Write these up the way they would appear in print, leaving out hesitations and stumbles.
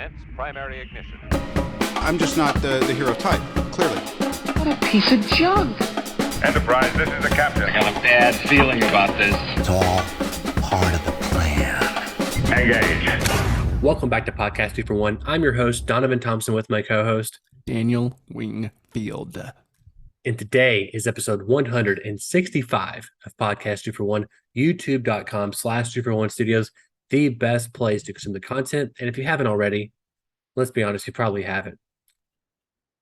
Commence primary ignition. I'm just not the hero type, clearly. What a piece of junk. Enterprise, this is the captain. I have a bad feeling about this. It's all part of the plan. Engage. Welcome back to Podcast 2 for 1. I'm your host, Donovan Thompson, with my co-host, Daniel Wingfield. and today is episode 165 of Podcast 2 for 1, youtube.com/2 for 1 studios, the best place to consume the content. And if you haven't already, let's be honest, you probably haven't.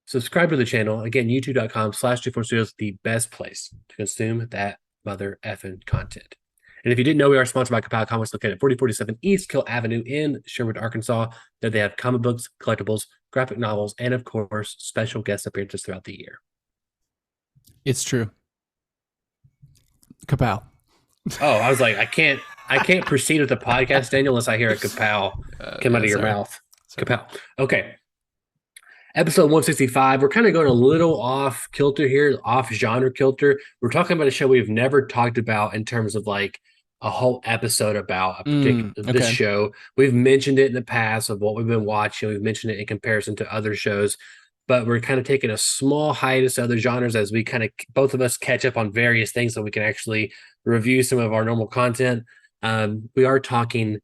Subscribe to the channel. Again, youtube.com/2 for 1 studios, the best place to consume that mother effing content. And if you didn't know, we are sponsored by Kapow Comics, located at 4047 East Kill Avenue in Sherwood, Arkansas. There they have comic books, collectibles, graphic novels, and of course, special guest appearances throughout the year. It's true. Kapow. Oh, I was like, I can't proceed with the podcast, Daniel, unless I hear a kapow come out of your mouth. Kapow. Okay. Episode 165. We're kind of going a little off kilter here, off genre kilter. We're talking about a show we've never talked about in terms of like a whole episode about a particular this show. We've mentioned it in the past of what we've been watching. We've mentioned it in comparison to other shows, but we're kind of taking a small hiatus to other genres as we kind of both of us catch up on various things so we can actually review some of our normal content. We are talking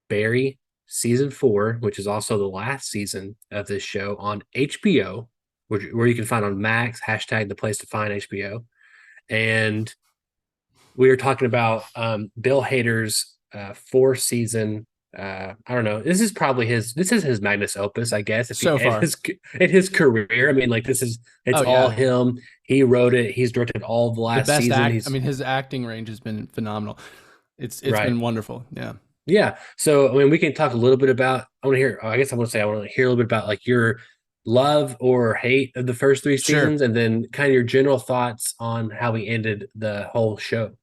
Barry season 4, which is also the last season of this show on HBO, where you can find on Max, hashtag the place to find HBO. And we are talking about Bill Hader's 4th season. I don't know. This is his magnus opus, I guess. In his career. I mean, like it's all him. He wrote it. He's directed all of the last season. His acting range has been phenomenal. It's been wonderful. Yeah. Yeah. So, I mean, we can talk a little bit about, I want to hear a little bit about like your love or hate of the first 3 seasons, and then kind of your general thoughts on how we ended the whole show.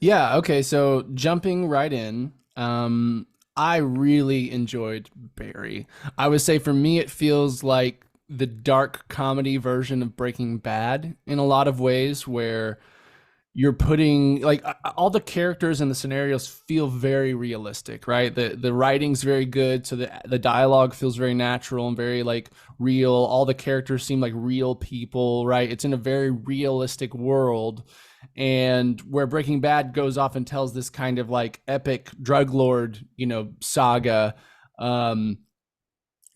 Yeah. Okay. So jumping right in, I really enjoyed Barry. I would say for me, it feels like the dark comedy version of Breaking Bad in a lot of ways, where you're putting like all the characters and the scenarios feel very realistic, right? The writing's very good. So the dialogue feels very natural and very like real. All the characters seem like real people, right? It's in a very realistic world. And where Breaking Bad goes off and tells this kind of like epic drug lord, saga.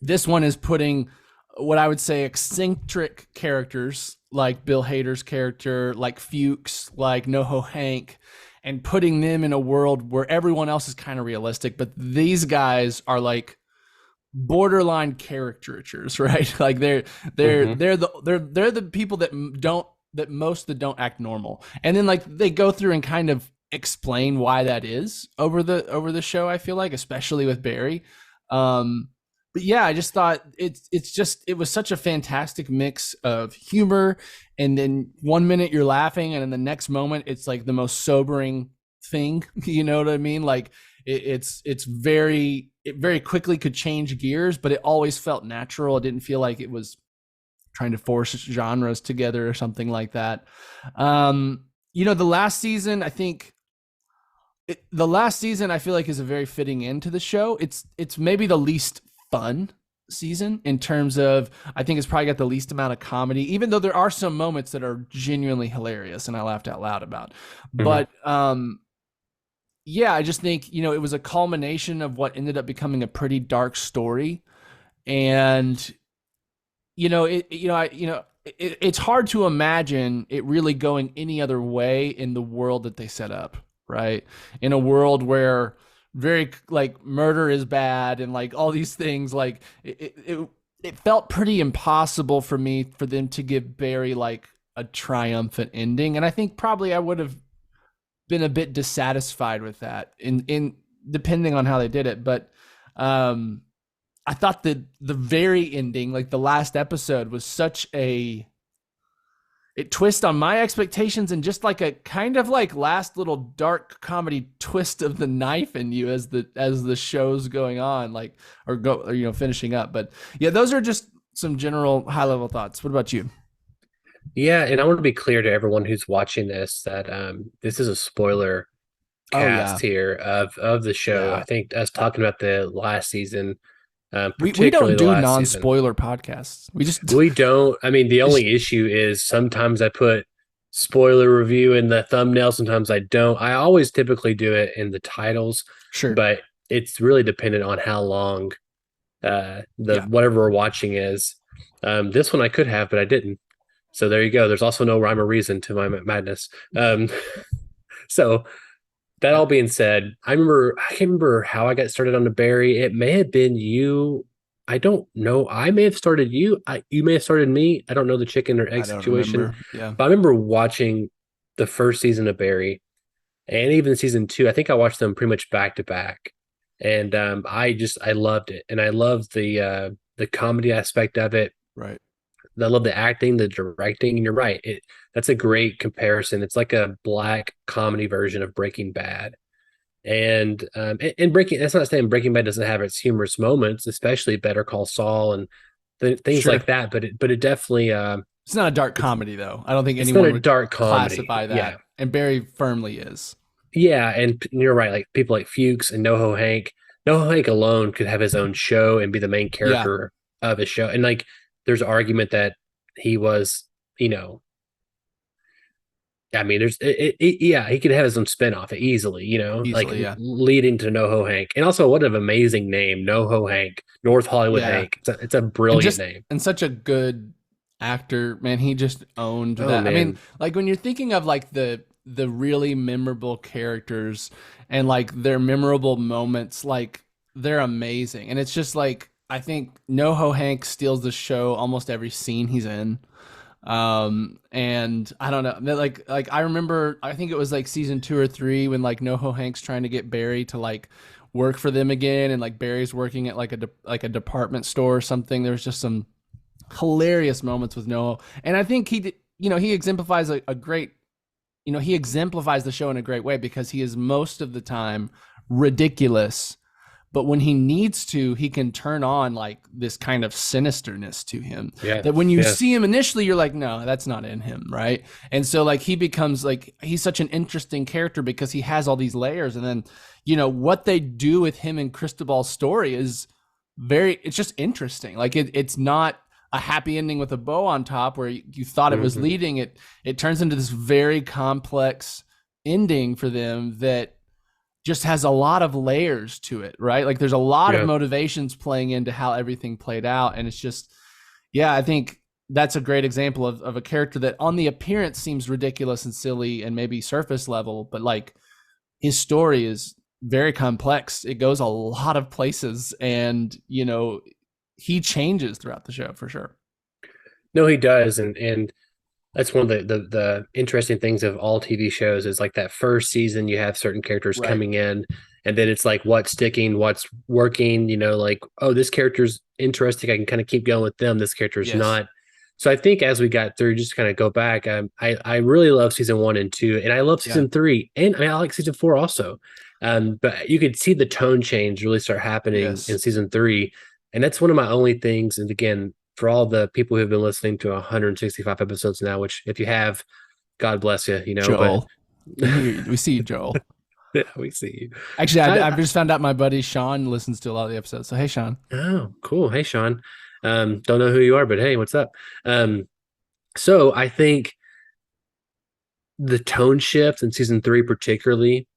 This one is putting what I would say eccentric characters like Bill Hader's character, like Fuchs, like NoHo Hank, and putting them in a world where everyone else is kind of realistic, but these guys are like borderline caricatures, right? Like they're the people that most don't act normal, and then like they go through and kind of explain why that is over the show. I feel like, especially with Barry. But yeah, I just thought it was such a fantastic mix of humor, and then one minute you're laughing, and in the next moment it's like the most sobering thing. You know what I mean? Like it very quickly could change gears, but it always felt natural. It didn't feel like it was trying to force genres together or something like that. The last season, I feel like is a very fitting end to the show. It's maybe the least fun season in terms of, I think it's probably got the least amount of comedy, even though there are some moments that are genuinely hilarious and I laughed out loud about. But I just think, it was a culmination of what ended up becoming a pretty dark story. And it's hard to imagine it really going any other way in the world that they set up, right? In a world where very like murder is bad and like all these things, like it felt pretty impossible for them to give Barry like a triumphant ending. And I think probably I would have been a bit dissatisfied with that in depending on how they did it. But I thought that the very ending, like the last episode, was such it twist on my expectations, and just like a kind of like last little dark comedy twist of the knife in you as the show's going on, finishing up. But yeah, those are just some general high level thoughts. What about you? Yeah, and I want to be clear to everyone who's watching this that this is a spoiler cast here of the show. Yeah. I think us talking about the last season We particularly don't do the last season. non-spoiler podcasts. We don't. I mean, the only issue is sometimes I put spoiler review in the thumbnail. Sometimes I don't. I always typically do it in the titles, sure. but it's really dependent on how long whatever we're watching is. This one I could have, but I didn't. So there you go. There's also no rhyme or reason to my madness. So that all being said, I can't remember how I got started on the Barry. It may have been you. I don't know. I may have started you. You may have started me. I don't know the chicken or egg situation. Remember. Yeah. But I remember watching the first season of Barry and even season 2. I think I watched them pretty much back to back. And I loved it. And I loved the comedy aspect of it. Right. I love the acting, the directing, and you're right. That's a great comparison. It's like a black comedy version of Breaking Bad. And that's not saying Breaking Bad doesn't have its humorous moments, especially Better Call Saul and things like that. But it definitely it's not a dark comedy though. I don't think it's anyone not a would dark comedy. classify that. Yeah. And Barry firmly is. Yeah, and you're right. Like people like Fuchs and NoHo Hank. NoHo Hank alone could have his own show and be the main character of his show. And like there's argument that he was, I mean, he could have his own spinoff easily, leading to NoHo Hank. And also, what an amazing name, NoHo Hank, North Hollywood Hank. It's a brilliant name. And such a good actor, man. He just owned that. Man. I mean, like when you're thinking of like the really memorable characters and like their memorable moments, like they're amazing. And it's just like, I think NoHo Hank steals the show almost every scene he's in. And I don't know, like I remember, I think it was like season 2 or 3 when like NoHo Hank's trying to get Barry to like work for them again. And like Barry's working at like a department store or something. There's just some hilarious moments with NoHo. And I think he exemplifies he exemplifies the show in a great way because he is most of the time ridiculous. But when he needs to, he can turn on like this kind of sinisterness to him. Yeah, that when you see him initially, you're like, no, that's not in him, right? And so like he becomes like he's such an interesting character because he has all these layers. And then, what they do with him and Cristobal's story is it's just interesting. Like it's not a happy ending with a bow on top where you thought it was leading. It turns into this very complex ending for them that just has a lot of layers to it, right? Like there's a lot of motivations playing into how everything played out. And it's just, I think that's a great example of a character that on the appearance seems ridiculous and silly and maybe surface level, but like his story is very complex. It goes a lot of places and, he changes throughout the show for sure. No, he does. And that's one of the interesting things of all TV shows is like that first season, you have certain characters coming in and then it's like what's sticking, what's working, like, oh, this character's interesting. I can kind of keep going with them. This character's not. So I think as we got through, just kind of go back, I really love season 1 and 2 and I love season 3 and I like season 4 also. But you could see the tone change really start happening in season 3. And that's one of my only things. And again, for all the people who've been listening to 165 episodes now, which if you have, God bless you, Joel. But we see you, Joel. Yeah, we see you. Actually, I've just found out my buddy Sean listens to a lot of the episodes. So hey, Sean. Oh, cool. Hey, Sean. Don't know who you are, but hey, what's up? So I think the tone shift in season 3 particularly,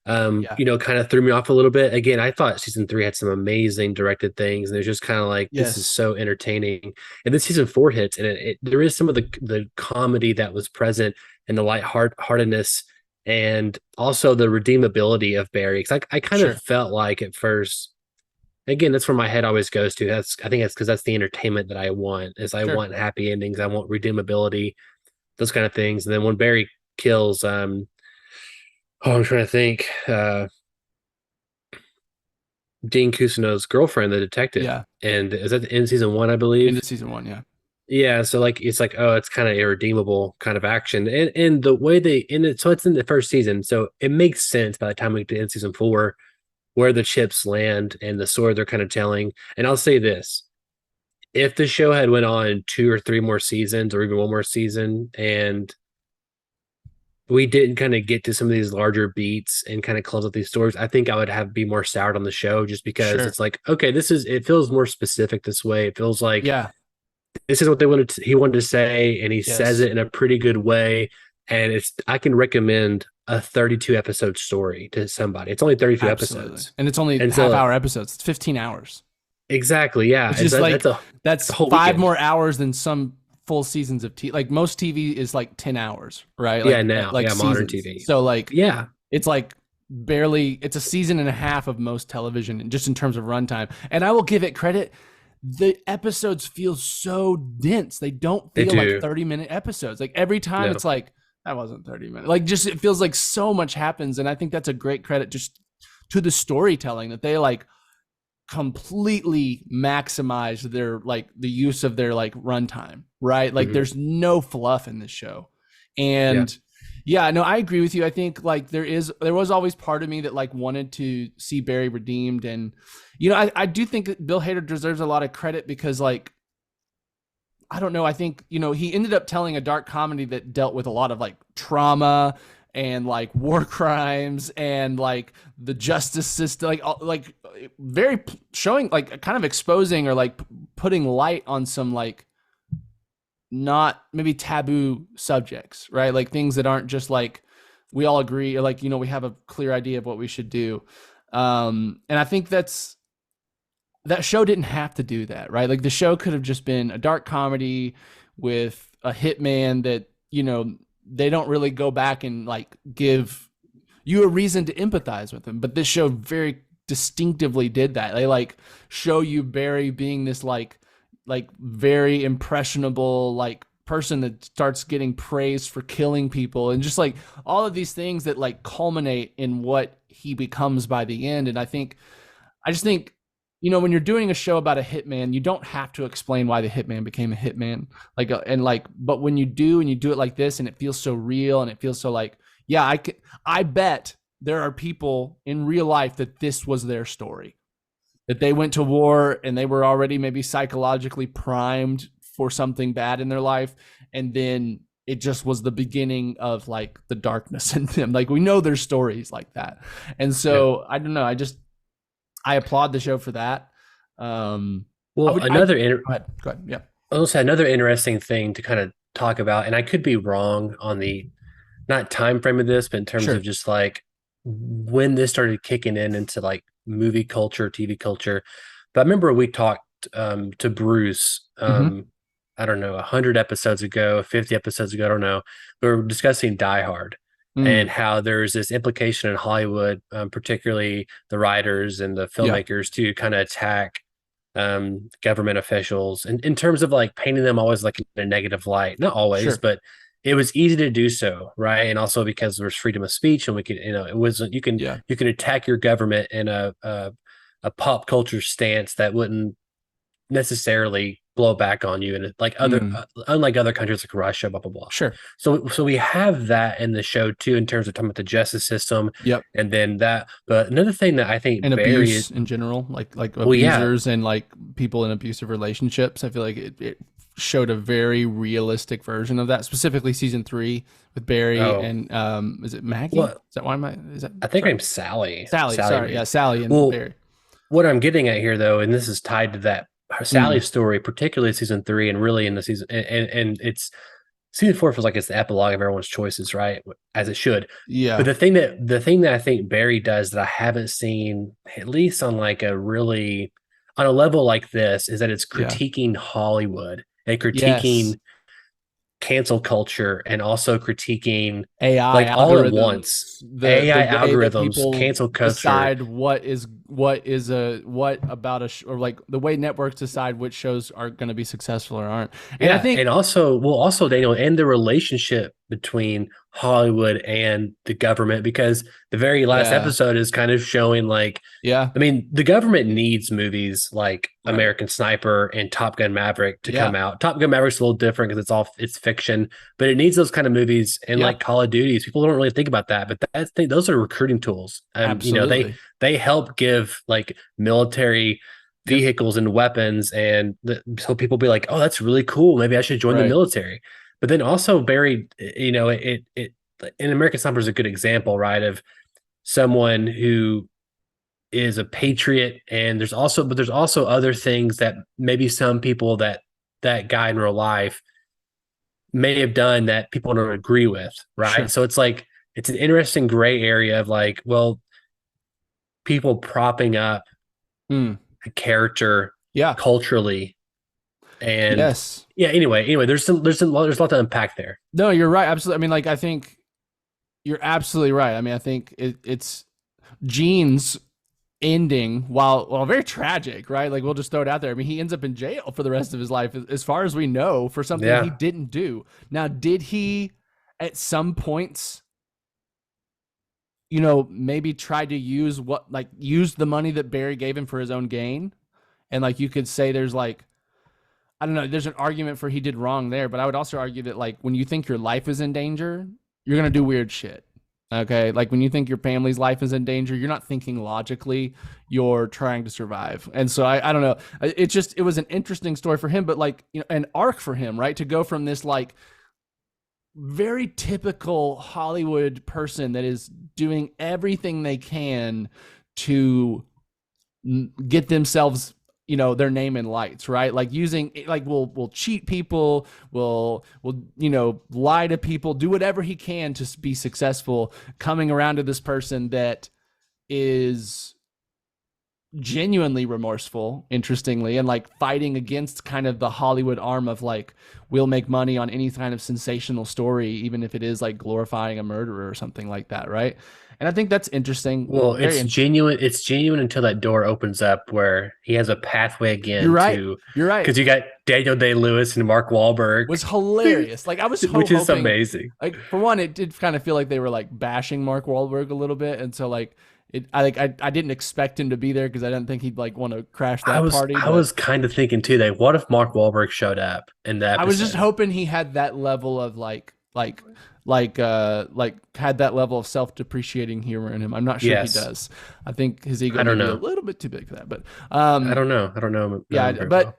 kind of threw me off a little bit. Again, I thought season 3 had some amazing directed things, and it's just kind of like this is so entertaining. And then season 4 hits, and there is some of the comedy that was present and the lightheartedness, and also the redeemability of Barry. Because I kind of felt like at first, again, that's where my head always goes to. I think that's because that's the entertainment that I want. I want happy endings, I want redeemability, those kind of things. And then when Barry kills, I'm trying to think. Dean Cousineau's girlfriend, the detective. Yeah. And is that in season 1, I believe? Into season 1, yeah. Yeah. So like it's like, oh, it's kind of irredeemable kind of action. And the way they end it, so it's in the first season. So it makes sense by the time we get to season 4 where the chips land and the story they're kind of telling. And I'll say this. If the show had went on 2 or 3 more seasons or even 1 more season and we didn't kind of get to some of these larger beats and kind of close up these stories, I think I would have be more soured on the show just because it's like, okay, it feels more specific this way. It feels like this is what he wanted to say, and he says it in a pretty good way. And I can recommend a 32 episode story to somebody. It's only 32 episodes. And it's only half-hour episodes. It's 15 hours. Exactly. Yeah. It's just that's 5 weekend. more hours than some full seasons of TV. Like most TV is like 10 hours, right? Like, modern seasons. TV. So it's like barely, it's a season and a half of most television just in terms of runtime. And I will give it credit. The episodes feel so dense. They don't feel like 30-minute episodes. Like every time it's like, that wasn't 30 minutes. Like just, it feels like so much happens. And I think that's a great credit just to the storytelling that they like completely maximize their like the use of their like runtime, right? Like there's no fluff in this show. And no, I agree with you. I think like there was always part of me that like wanted to see Barry redeemed. And, I do think that Bill Hader deserves a lot of credit because like, I don't know. I think, he ended up telling a dark comedy that dealt with a lot of like trauma and like war crimes and like the justice system, like very showing, like kind of exposing or like putting light on some like not maybe taboo subjects, right? Like things that aren't just like we all agree or like, we have a clear idea of what we should do. And I think that show didn't have to do that, right? Like the show could have just been a dark comedy with a hitman that, they don't really go back and like give you a reason to empathize with him. But this show very distinctively did that. They like show you Barry being this like very impressionable, like person that starts getting praised for killing people and just like all of these things that like culminate in what he becomes by the end. And I just think, when you're doing a show about a hitman, you don't have to explain why the hitman became a hitman. But when you do, and you do it like this, and it feels so real, and it feels so like, I bet there are people in real life that this was their story, that they went to war and they were already maybe psychologically primed for something bad in their life, and then it just was the beginning of like the darkness in them. Like we know there's stories like that, and so I don't know. I applaud the show for that. Go ahead. Yeah. Also, another interesting thing to kind of talk about, and I could be wrong on the not time frame of this, but in terms of just like when this started kicking into like movie culture, TV culture. But I remember we talked to Bruce, I don't know, 100 episodes ago, 50 episodes ago, I don't know. We were discussing Die Hard. And how there's this implication in Hollywood, particularly the writers and the filmmakers, to kind of attack government officials and in terms of like painting them always like in a negative light. Not always, but it was easy to do so, right? And also because there was freedom of speech, and we could, it wasn't you can attack your government in a pop culture stance that wouldn't necessarily blow back on you, and like unlike other countries like Russia, blah blah blah. Sure. So we have that in the show too, in terms of talking about the justice system. Yep. And then that, but another thing that I think and abuse in general, like abusers and like people in abusive relationships. I feel like it showed a very realistic version of that, specifically season 3 with Barry and is it Maggie? Is that why I think I'm Sally. Sally, sorry, yeah, Sally and Barry. What I'm getting at here though, and this is tied to that Sally's story, particularly season 3, and really in the season, and it's season 4 feels like it's the epilogue of everyone's choices, right? As it should. Yeah. But the thing that I think Barry does that I haven't seen, at least on like a really on a level like this, is that it's critiquing Hollywood and critiquing cancel culture, and also critiquing AI, like all at once. The AI algorithms, cancel culture. Decide what about or like the way networks decide which shows are going to be successful or aren't. And I think, and also Daniel, and the relationship between Hollywood and the government, because the very last episode is kind of showing like, I mean, the government needs movies like American Sniper and Top Gun Maverick to come out. Top Gun Maverick's a little different because it's fiction, but it needs those kind of movies, and like Call of Duties. People don't really think about that, but those are recruiting tools. Absolutely. They help give like military vehicles and weapons, and so people be like, oh, that's really cool. Maybe I should join the military. But then also Barry, it and American Sniper is a good example, right, of someone who is a patriot, and there's also other things that maybe some people that guy in real life may have done that people don't agree with, right? Sure. So it's like it's an interesting gray area of like, well, people propping up a character culturally. And yes. Yeah, anyway, there's a lot to unpack there. No, you're right. Absolutely. I mean, like, I think you're absolutely right. I mean, I think it's Gene's ending, while very tragic, right? Like, we'll just throw it out there. I mean, he ends up in jail for the rest of his life, as far as we know, for something he didn't do. Now, did he at some points, maybe try to use the money that Barry gave him for his own gain? And like, you could say there's like, I don't know, there's an argument for he did wrong there, but I would also argue that like when you think your life is in danger, you're going to do weird shit. Okay. Like when you think your family's life is in danger, you're not thinking logically, you're trying to survive. And so I don't know. It was an interesting story for him, but like, an arc for him, right? To go from this like very typical Hollywood person that is doing everything they can to get themselves their name in lights, right? Like using, like, we'll cheat people, we'll lie to people, do whatever he can to be successful, coming around to this person that is genuinely remorseful, interestingly, and like fighting against kind of the Hollywood arm of like, we'll make money on any kind of sensational story, even if it is like glorifying a murderer or something like that, right? And I think that's interesting. Well, it's genuine. It's genuine until that door opens up where he has a pathway again. You're right. Because you got Daniel Day-Lewis and Mark Wahlberg. Was hilarious. Like I was which is hoping, amazing. Like for one, it did kind of feel like they were like bashing Mark Wahlberg a little bit, and so like I didn't expect him to be there because I didn't think he'd like want to crash that party. I was kind of thinking too that what if Mark Wahlberg showed up in that? I was just hoping he had that level of like had that level of self-depreciating humor in him. I'm not sure he does. I think his ego may be a little bit too big for that, but I don't know. Yeah, but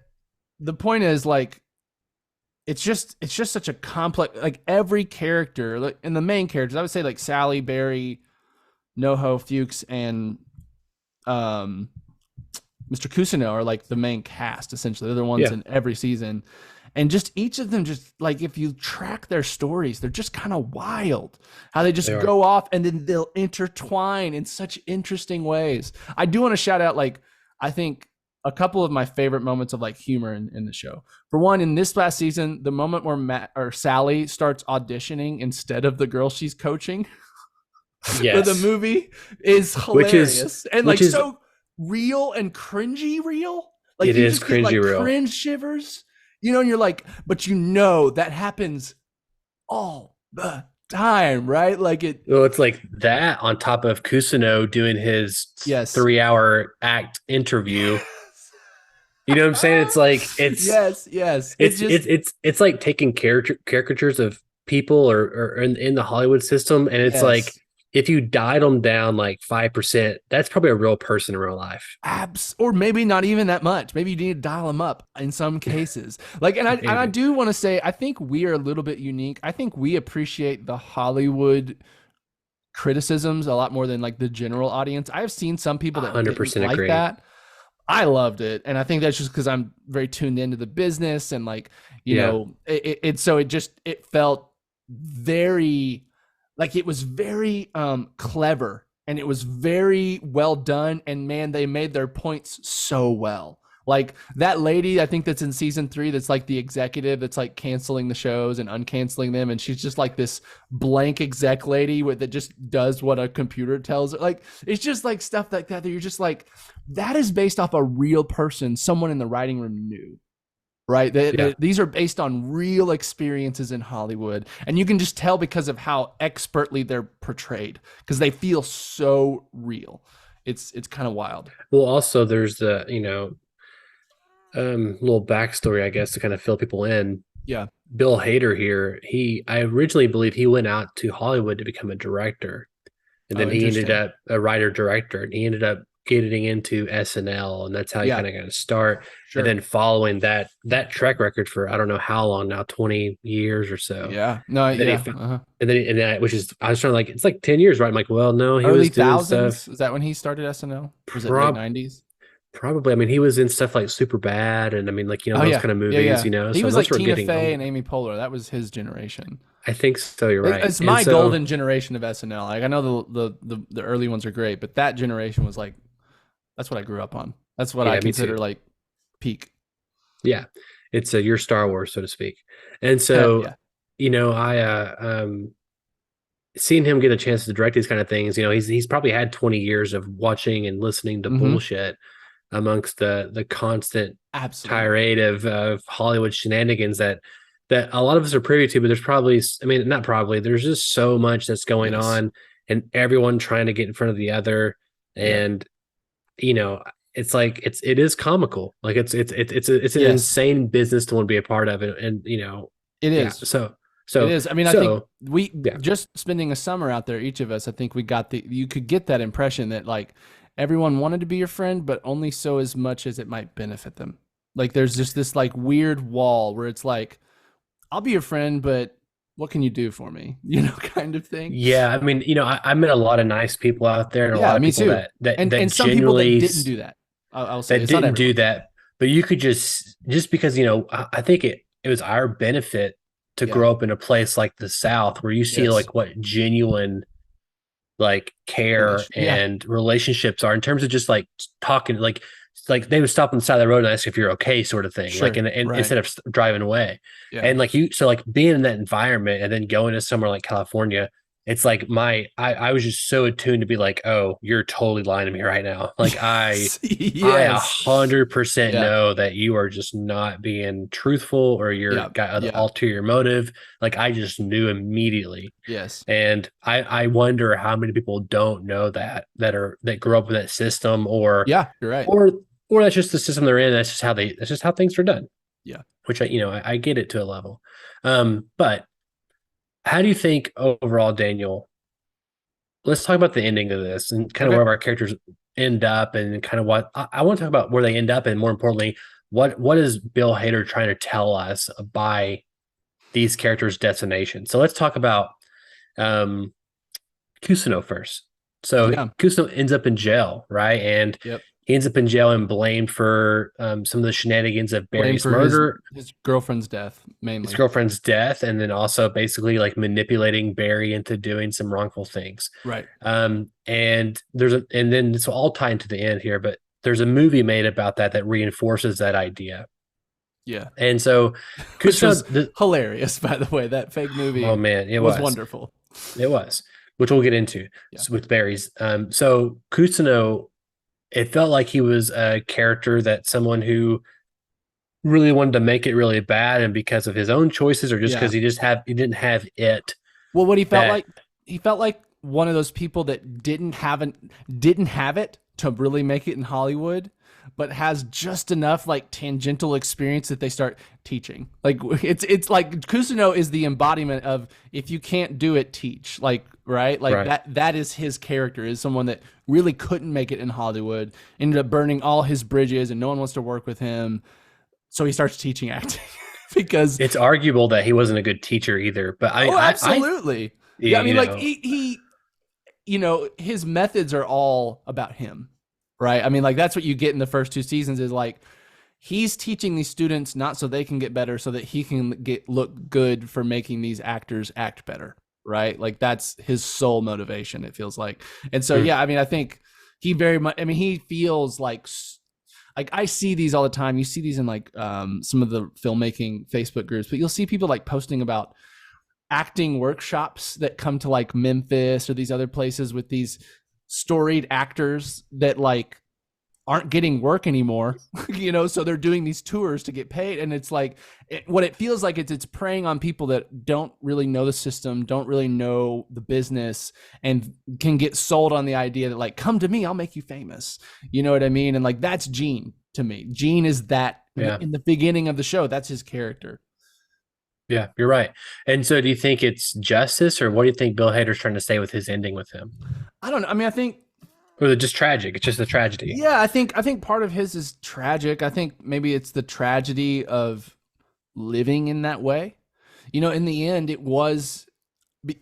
the point is like it's just such a complex, like every character, like in the main characters, I would say like Sally, Barry, NoHo, Fuchs, and Mr. Cousineau are like the main cast, essentially. They're the ones in every season. And just each of them, just like if you track their stories, they're just kind of wild. How they just go off and then they'll intertwine in such interesting ways. I do want to shout out, like, I think a couple of my favorite moments of like humor in the show. For one, in this last season, the moment where Sally starts auditioning instead of the girl she's coaching for the movie is hilarious. So real and cringy real. Like it is cringy real. Cringe shivers. And you're like, but that happens all the time, right? Like it. Well, it's like that on top of Cousineau doing his 3-hour act interview. You know what I'm saying? It's like yes. It's like taking caricatures of people or in the Hollywood system, and it's like, if you dialed them down like 5%, that's probably a real person in real life. Or maybe not even that much. Maybe you need to dial them up in some cases. Like, and I do want to say, I think we are a little bit unique. I think we appreciate the Hollywood criticisms a lot more than like the general audience. I have seen some people that 100% like that. I loved it, and I think that's just because I'm very tuned into the business, and like it felt very. Like it was very clever, and it was very well done, and man, they made their points so well. Like that lady, I think that's in season 3, that's like the executive that's like canceling the shows and uncanceling them, and she's just like this blank exec lady that just does what a computer tells her. Like it's just like stuff like that you're just like, that is based off a real person someone in the writing room knew. Right. These are based on real experiences in Hollywood. And you can just tell because of how expertly they're portrayed, because they feel so real. It's kind of wild. Well, also there's the, little backstory, I guess, to kind of fill people in. Yeah. Bill Hader here, I originally believe he went out to Hollywood to become a director. And then he ended up a writer-director, and he ended up getting into SNL, and that's how he Yeah. kind of got to start. Sure. And then following that track record for I don't know how long now, 20 years or so. Yeah. No. And then Yeah. and then which is I was trying to like it's like 10 years, right? I'm like, well, no, he Early was doing thousands. stuff. Is that when he started SNL? Was it late 90s? Probably. I mean, he was in stuff like Super Bad, and I mean, like, you know, Oh those yeah. kind of movies. Yeah, yeah. You know, He so was those like were Tina getting Fey old. and Amy Poehler. That was his generation. I think so. You're right. It's And my so- golden generation of SNL. Like I know the early ones are great, but that generation was like that's what I grew up on. That's what Yeah, I me consider too. like peak. Yeah, it's your Star Wars, so to speak. And so, Yeah. you know, I seeing him get a chance to direct these kind of things. You know, he's probably had 20 years of watching and listening to Mhm. bullshit amongst the constant Absolutely. tirade of Hollywood shenanigans that a lot of us are privy to. But there's probably, I mean, not probably. There's just so much that's going Yes. on, and everyone trying to get in front of the other, and you know. It's like it is comical. Like it's an Yes. insane business to want to be a part of it, and you know It yeah. is. So It is. I mean, I think we yeah. just spending a summer out there, each of us, I think we got you could get that impression that like everyone wanted to be your friend, but only so as much as it might benefit them. Like there's just this like weird wall where it's like, I'll be your friend, but what can you do for me? You know, kind of thing. Yeah, I mean, you know, I met a lot of nice people out there, and a Yeah, lot of me people too. that And some people that genuinely didn't do that. I'll say that it's not didn't do everyone. that. But you could just because you know, I think it was our benefit to Yeah. grow up in a place like the South where you see Yes. like what genuine like care Yeah. and relationships are in terms of just like talking like they would stop on the side of the road and ask if you're okay, sort of thing. Sure, like and right. instead of driving away. Yeah. And like so like being in that environment and then going to somewhere like California, it's like I was just so attuned to be like, oh, you're totally lying to me right now. Like I Yes. 100% Yeah. know that you are just not being truthful or you're Yeah, got an yeah. ulterior motive. Like I just knew immediately. Yes. And I wonder how many people don't know that grew up in that system or Yeah, you're right. or that's just the system they're in. That's just how things are done. Yeah. Which I get it to a level. But how do you think overall, Daniel? Let's talk about the ending of this and kind of where our characters end up and kind of what I want to talk about where they end up and more importantly, what is Bill Hader trying to tell us by these characters' destination? So let's talk about Kusino first. So Kusino ends up in jail, right? And he ends up in jail and blamed for some of the shenanigans of Barry's murder, his girlfriend's death, mainly his girlfriend's death, and then also basically like manipulating Barry into doing some wrongful things. Right. And then it's all tied to the end here, but there's a movie made about that reinforces that idea. Yeah. And so which was hilarious, by the way. That fake movie. Oh man, it was wonderful. It was, which we'll get into with Barry's. So Kusino, it felt like he was a character that someone who really wanted to make it really bad, and because of his own choices, or just because he didn't have it. Well, what he felt like one of those people that didn't have it to really make it in Hollywood, but has just enough like tangential experience that they start teaching. Like it's like Kusino is the embodiment of if you can't do it, teach. Like right, like that is his character, is someone that really couldn't make it in Hollywood, ended up burning all his bridges, and no one wants to work with him. So he starts teaching acting because it's arguable that he wasn't a good teacher either. But absolutely, I mean, like he, you know, his methods are all about him. Right. I mean, like that's what you get in the first 2 seasons is like he's teaching these students not so they can get better, so that he can look good for making these actors act better. Right. Like that's his sole motivation, it feels like. And so, yeah, I mean, I think he very much, I mean, he feels like I see these all the time. You see these in like some of the filmmaking Facebook groups, but you'll see people like posting about acting workshops that come to like Memphis or these other places with these storied actors that like aren't getting work anymore, you know, so they're doing these tours to get paid. And it's like what it feels like it's preying on people that don't really know the system, don't really know the business, and can get sold on the idea that like, come to me, I'll make you famous. You know what I mean? And like that's Gene to me. Gene is that in the beginning of the show, that's his character. Yeah, you're right. And so do you think it's justice, or what do you think Bill Hader's trying to say with his ending with him? I don't know. I mean, I think or they're just tragic. It's just a tragedy. Yeah, I think part of his is tragic. I think maybe it's the tragedy of living in that way. You know, in the end, it was,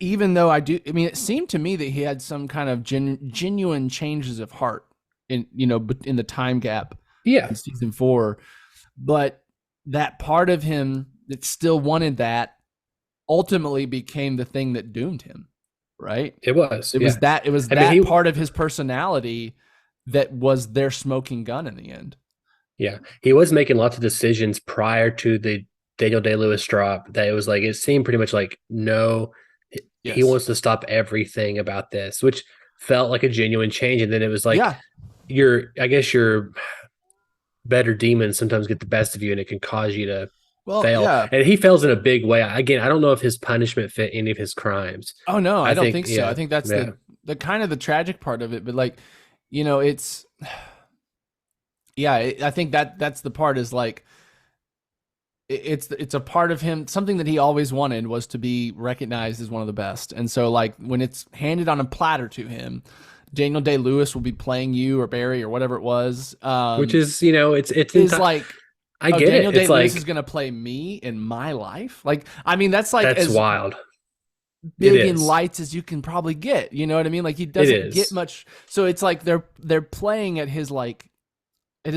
even though it seemed to me that he had some kind of genuine changes of heart in, you know, in the time gap in season 4, but that part of him that still wanted that ultimately became the thing that doomed him. Right? It was that part of his personality that was their smoking gun in the end. Yeah. He was making lots of decisions prior to the Daniel Day-Lewis drop that it was like, it seemed pretty much like, no, he wants to stop everything about this, which felt like a genuine change. And then it was like, I guess your better demons sometimes get the best of you, and it can cause you to fail. Yeah. And he fails in a big way. Again, I don't know if his punishment fit any of his crimes. Oh no, I don't think so. I think that's the kind of the tragic part of it. But like, you know, it's I think that's the part is like, it's a part of him. Something that he always wanted was to be recognized as one of the best. And so like when it's handed on a platter to him, Daniel Day-Lewis will be playing you or Barry or whatever it was. Which is, you know, it's like, I get Daniel it. It's Day-Lewis is going to play me in my life. Like, I mean, that's like as wild, big in lights as you can probably get. You know what I mean? Like he doesn't get much. So it's like they're playing at his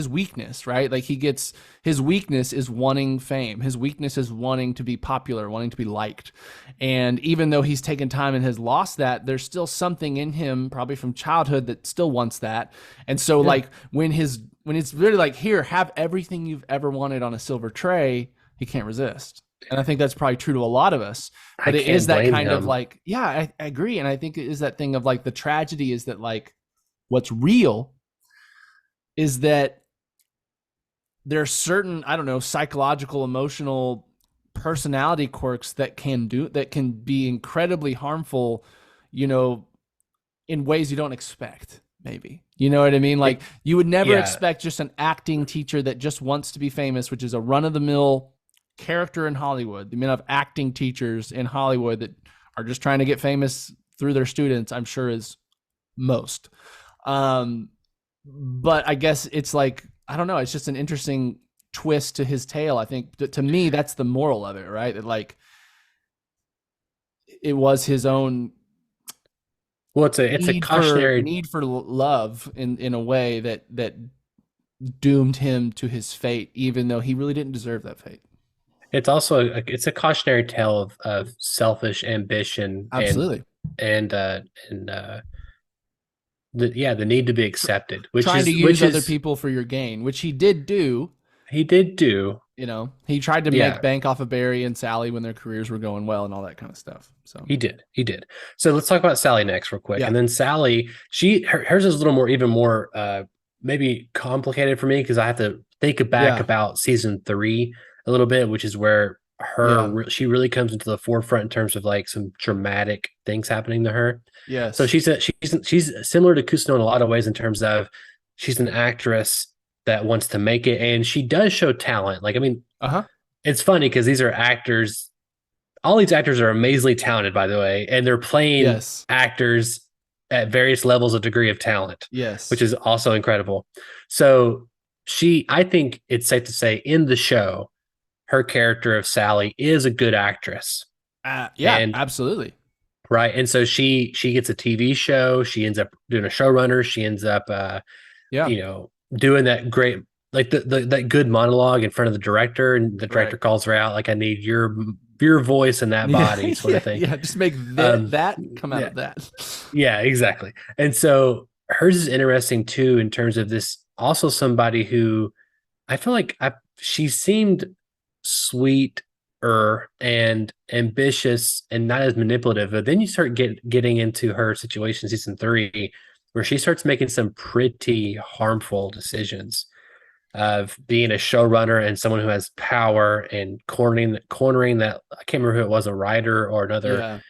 weakness, right? Like his weakness is wanting fame. His weakness is wanting to be popular, wanting to be liked. And even though he's taken time and has lost that, there's still something in him, probably from childhood, that still wants that. And so like when it's really like, here, have everything you've ever wanted on a silver tray, he can't resist. And I think that's probably true to a lot of us. But it is that kind of like, I agree. And I think it is that thing of like, the tragedy is that like, what's real is that there are certain, I don't know, psychological, emotional personality quirks that can be incredibly harmful, you know, in ways you don't expect, maybe. You know what I mean? Like you would never expect just an acting teacher that just wants to be famous, which is a run-of-the-mill character in Hollywood. The amount of acting teachers in Hollywood that are just trying to get famous through their students, I'm sure is most. But I guess it's like, I don't know, it's just an interesting twist to his tale. I think to me, that's the moral of it, right? That like, it was his own. Well, it's a cautionary need for love in a way that doomed him to his fate, even though he really didn't deserve that fate. It's also it's a cautionary tale of selfish ambition. Absolutely. And the need to be accepted, which trying is to use other people for your gain, which he did do. You know, he tried to make bank off of Barry and Sally when their careers were going well and all that kind of stuff. So he did. So let's talk about Sally next real quick. And then Sally, hers is a little more, even more maybe complicated for me, because I have to think back about season 3 a little bit, which is where she really comes into the forefront in terms of like some dramatic things happening to her. Yes. So she's similar to Kusno in a lot of ways in terms of she's an actress that wants to make it, and she does show talent. Like, I mean, it's funny because these are actors. All these actors are amazingly talented, by the way, and they're playing actors at various levels of degree of talent. Yes, which is also incredible. So I think it's safe to say in the show, her character of Sally is a good actress. Absolutely. Right. And so she gets a TV show. She ends up doing a showrunner. She ends up, you know, doing that great, like that good monologue in front of the director, and the director calls her out, like, I need your voice in that body, sort of thing. Yeah, just make that come out of that. Yeah, exactly. And so hers is interesting too, in terms of this, also somebody who I feel like she seemed sweet and ambitious and not as manipulative, but then you start getting into her situation, season 3, where she starts making some pretty harmful decisions of being a showrunner and someone who has power, and cornering that, I can't remember who it was, a writer or another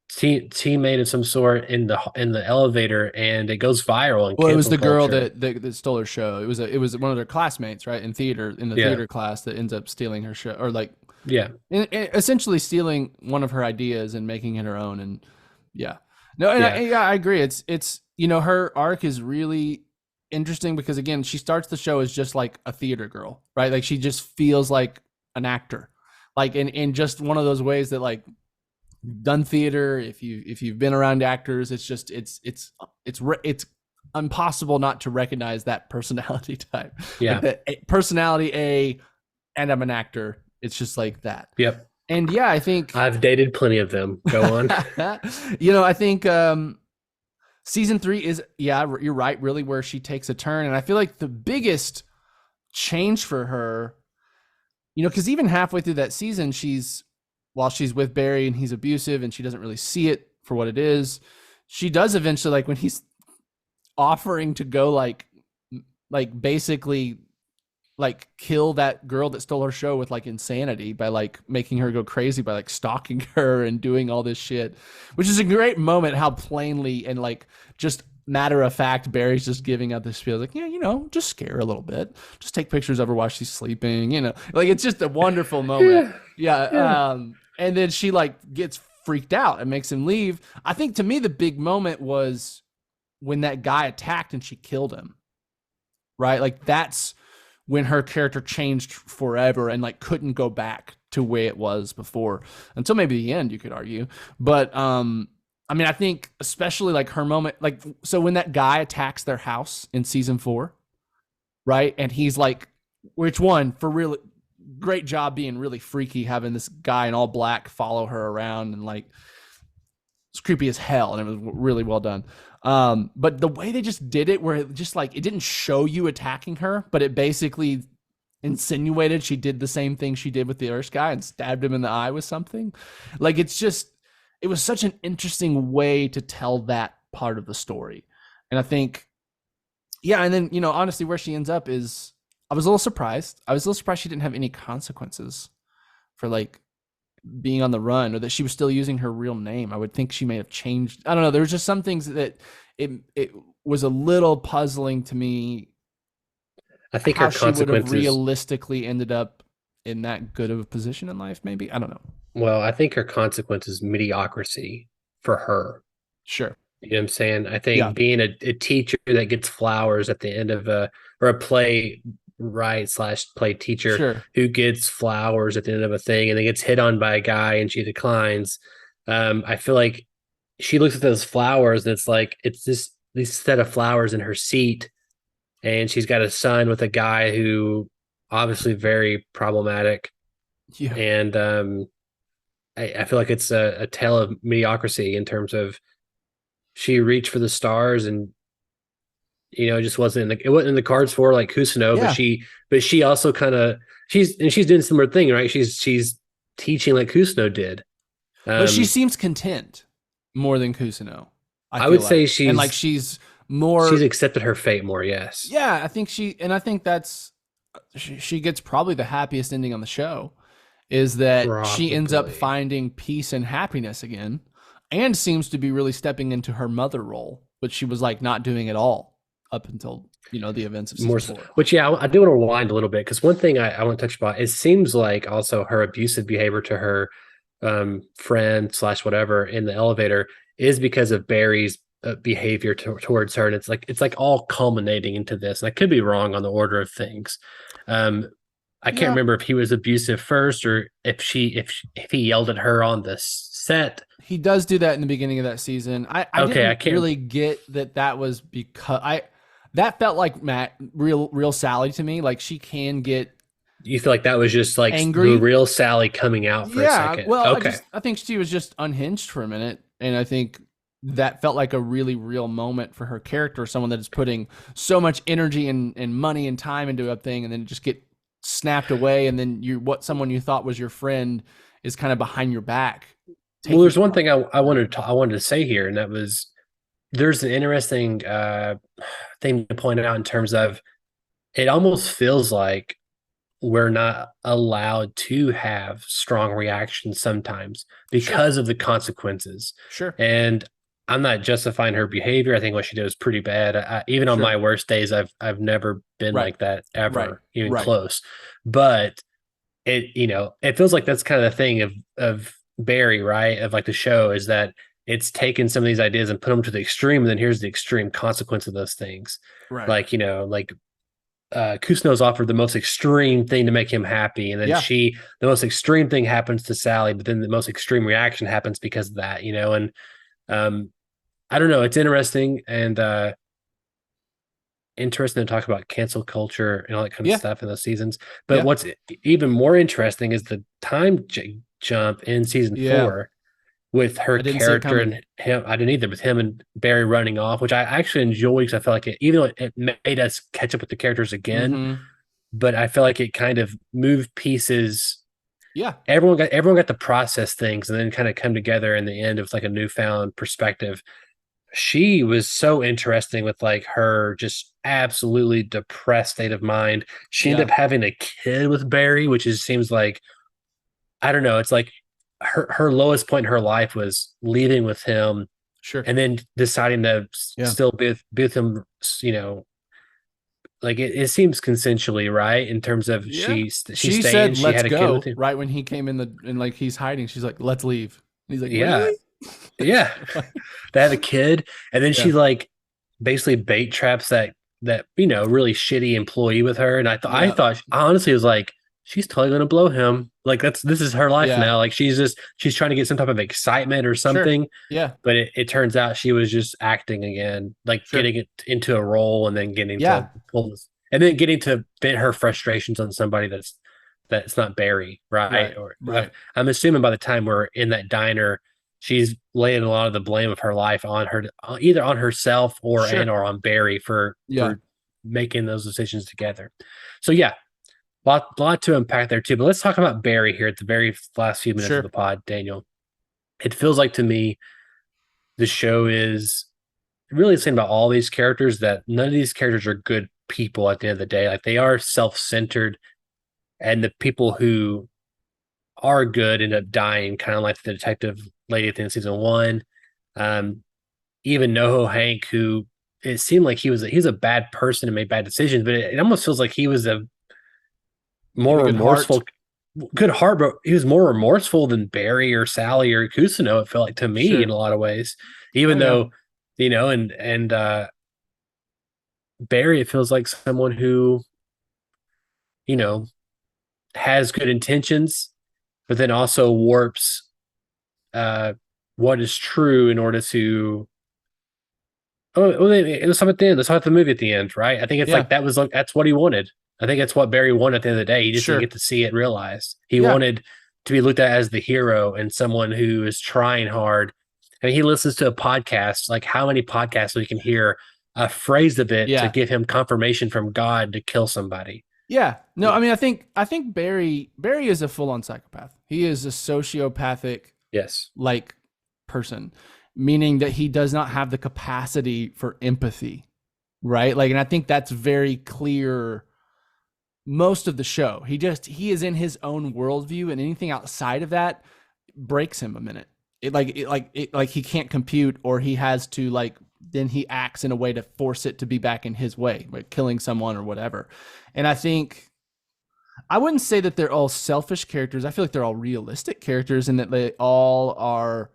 teammate of some sort in the elevator, and it goes viral. And it was the girl that stole her show. It was one of their classmates, right, in the theater class, that ends up stealing her show, or like essentially stealing one of her ideas and making it her own. And I agree. It's her arc is really interesting because again, she starts the show as just like a theater girl, right? Like she just feels like an actor, like in just one of those ways that like done theater. If you've been around actors, it's just it's impossible not to recognize that personality type. Yeah. Like the personality A, and I'm an actor. It's just like that. Yep. And yeah, I think I've dated plenty of them. Go on. I think season 3 is, you're right, really where she takes a turn. And I feel like the biggest change for her, because even halfway through that season, while she's with Barry and he's abusive and she doesn't really see it for what it is, she does eventually, like when he's offering to go like basically like kill that girl that stole her show with like insanity by like making her go crazy by like stalking her and doing all this shit, which is a great moment how plainly and like just matter of fact Barry's just giving out this spiel like, just scare her a little bit, just take pictures of her while she's sleeping, like it's just a wonderful moment. Yeah. And then she like gets freaked out and makes him leave. I think to me the big moment was when that guy attacked and she killed him, right? Like that's when her character changed forever and like couldn't go back to where it was before until maybe the end, you could argue. But I think especially like her moment, like, so when that guy attacks their house in season 4, right? And he's like, which one for real, great job being really freaky, having this guy in all black follow her around and like, it's creepy as hell. And it was really well done. But the way they just did it, where it just like, it didn't show you attacking her, but it basically insinuated she did the same thing she did with the Earth guy and stabbed him in the eye with something. Like, it was such an interesting way to tell that part of the story. And I think, and then, honestly, where she ends up is, I was a little surprised. She didn't have any consequences for like being on the run, or that she was still using her real name. I would think she may have changed. I don't know. There was just some things that it was a little puzzling to me. I think how her she would have consequences realistically ended up in that good of a position in life. Maybe, I don't know. Well, I think her consequence is mediocrity for her. Sure. You know what I'm saying? I think being a teacher that gets flowers at the end of or a play /play teacher who gets flowers at the end of a thing and then gets hit on by a guy and she declines. I feel like she looks at those flowers and it's like, it's this set of flowers in her seat, and she's got a son with a guy who obviously very problematic. Yeah. And I feel like it's a tale of mediocrity in terms of she reached for the stars and it just wasn't it wasn't in the cards for like Kusano, but she also kind of she's doing a similar thing, right? She's teaching like Kusano did. But she seems content more than Kusano. I would say she's accepted her fate more, yes. Yeah, I think that's she gets probably the happiest ending on the show, is that she ends up finding peace and happiness again, and seems to be really stepping into her mother role, which she was like not doing at all up until the events of season 4. Which I do want to rewind a little bit, because one thing I want to touch about, it seems like also her abusive behavior to her friend / whatever in the elevator is because of Barry's behavior towards her, and it's like all culminating into this. And I could be wrong on the order of things. I can't remember if he was abusive first or if he yelled at her on the set. He does do that in the beginning of that season. I can't really get that was because that felt like real Sally to me. Like, she can get. You feel like that was just like angry? The real Sally coming out for a second. Well, okay. I think she was just unhinged for a minute, and I think that felt like a really real moment for her character, someone that is putting so much energy and money and time into a thing, and then just get snapped away, and then someone you thought was your friend is kind of behind your back. Well, there's one thing I wanted to say here, and that was there's an interesting thing to point out in terms of it almost feels like we're not allowed to have strong reactions sometimes because of the consequences. Sure. And I'm not justifying her behavior. I think what she did was pretty bad. Even on my worst days, I've never been like that ever, even close. But it feels like that's kind of the thing of Barry, right? Of like the show, is that it's taken some of these ideas and put them to the extreme, and then here's the extreme consequence of those things. Right. Like, Kusno's offered the most extreme thing to make him happy, and then the most extreme thing happens to Sally, but then the most extreme reaction happens because of that, and I don't know, it's interesting and interesting to talk about cancel culture and all that kind of stuff in those seasons. But what's even more interesting is the time jump in season 4 with her character and him. I didn't either, with him and Barry running off, which I actually enjoyed because I felt like even though it made us catch up with the characters again, but I felt like it kind of moved pieces. Yeah. Everyone got to process things and then kind of come together in the end of like a newfound perspective. She was so interesting with like her just absolutely depressed state of mind. She ended up having a kid with Barry, which seems like, I don't know, it's like her lowest point in her life was leaving with him, and then deciding to still be with him. Like it seems consensually, right? In terms of she said, she "Let's had a go." kid with him. Right when he came in and like he's hiding, she's like, "Let's leave." And he's like, "Yeah, really?" Yeah." They have a kid, and then she like basically bait traps that really shitty employee with her. And I thought honestly, it was like, she's totally gonna blow him. Like this is her life now. Like she's trying to get some type of excitement or something. But it turns out she was just acting again, like getting it into a role and then getting to pull this, and then getting to vent her frustrations on somebody that's not Barry, right? I'm assuming by the time we're in that diner, she's laying a lot of the blame of her life on her, either on herself or on Barry for making those decisions together. So lot to unpack there too. But let's talk about Barry here at the very last few minutes of the pod, Daniel. It feels like to me the show is really saying about all these characters that none of these characters are good people at the end of the day. Like they are self-centered, and the people who are good end up dying, kind of like the detective lady at the end of season 1. Even NoHo Hank, who it seemed like he was a bad person and made bad decisions, but it almost feels like he was a more remorseful, good heart, but he was more remorseful than Barry or Sally or Kusino. It felt like to me in a lot of ways, even though, and Barry, it feels like someone who, has good intentions, but then also warps what is true in order to. Oh, it was something at the end. Let's talk about the movie at the end, right? I think it's like that's what he wanted. I think that's what Barry wanted at the end of the day. He just didn't get to see it realized. He wanted to be looked at as the hero and someone who is trying hard. I mean, he listens to a podcast. Like, how many podcasts we can hear a phrase of it to give him confirmation from God to kill somebody? Yeah. No, I mean, I think Barry is a full-on psychopath. He is a sociopathic like person, meaning that he does not have the capacity for empathy, right? Like, and I think that's very clear most of the show. He is in his own worldview, and anything outside of that breaks him a minute. It he can't compute, or he has to then he acts in a way to force it to be back in his way, like killing someone or whatever. And I think I wouldn't say that they're all selfish characters. I feel like they're all realistic characters, and that they all are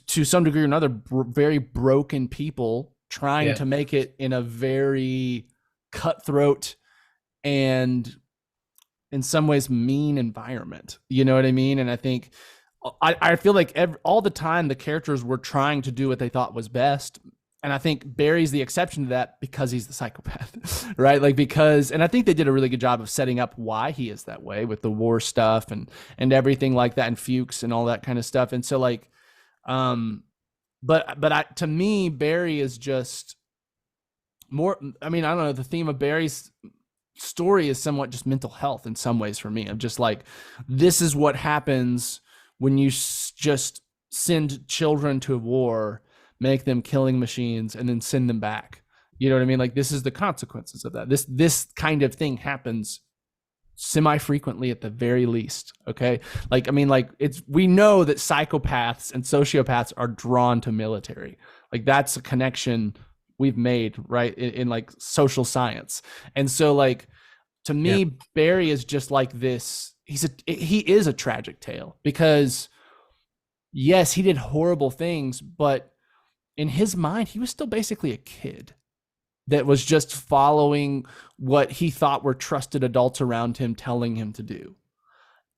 to some degree or another very broken people trying to make it in a very cutthroat and in some ways mean environment. You know what I mean? And I think I feel like all the time the characters were trying to do what they thought was best. And I think Barry's the exception to that because he's the psychopath, right? And I think they did a really good job of setting up why he is that way with the war stuff and everything like that, and Fuchs and all that kind of stuff. And so to me, Barry is just more, I mean, I don't know, the theme of Barry's story is somewhat just mental health in some ways for me. I'm just like, this is what happens when you just send children to war, make them killing machines, and then send them back. You know what I mean? Like, this is the consequences of that. This kind of thing happens semi-frequently at the very least. Okay. We know that psychopaths and sociopaths are drawn to military. Like, that's a connection we've made, right, in like social science. And so to me, Barry is just like this. He is a tragic tale, because yes, he did horrible things, but in his mind, he was still basically a kid that was just following what he thought were trusted adults around him telling him to do.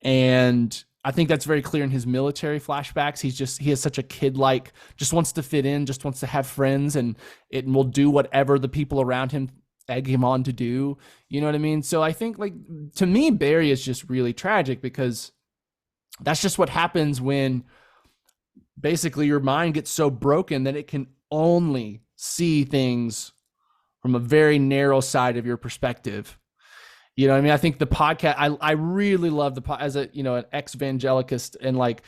And I think that's very clear in his military flashbacks. He has such a kid-like, just wants to fit in, just wants to have friends, and it will do whatever the people around him egg him on to do. You know what I mean? So I think, like, to me, Barry is just really tragic because that's just what happens when basically your mind gets so broken that it can only see things from a very narrow side of your perspective. You know what I mean? I think the podcast, I really love as a, an ex-evangelicist and like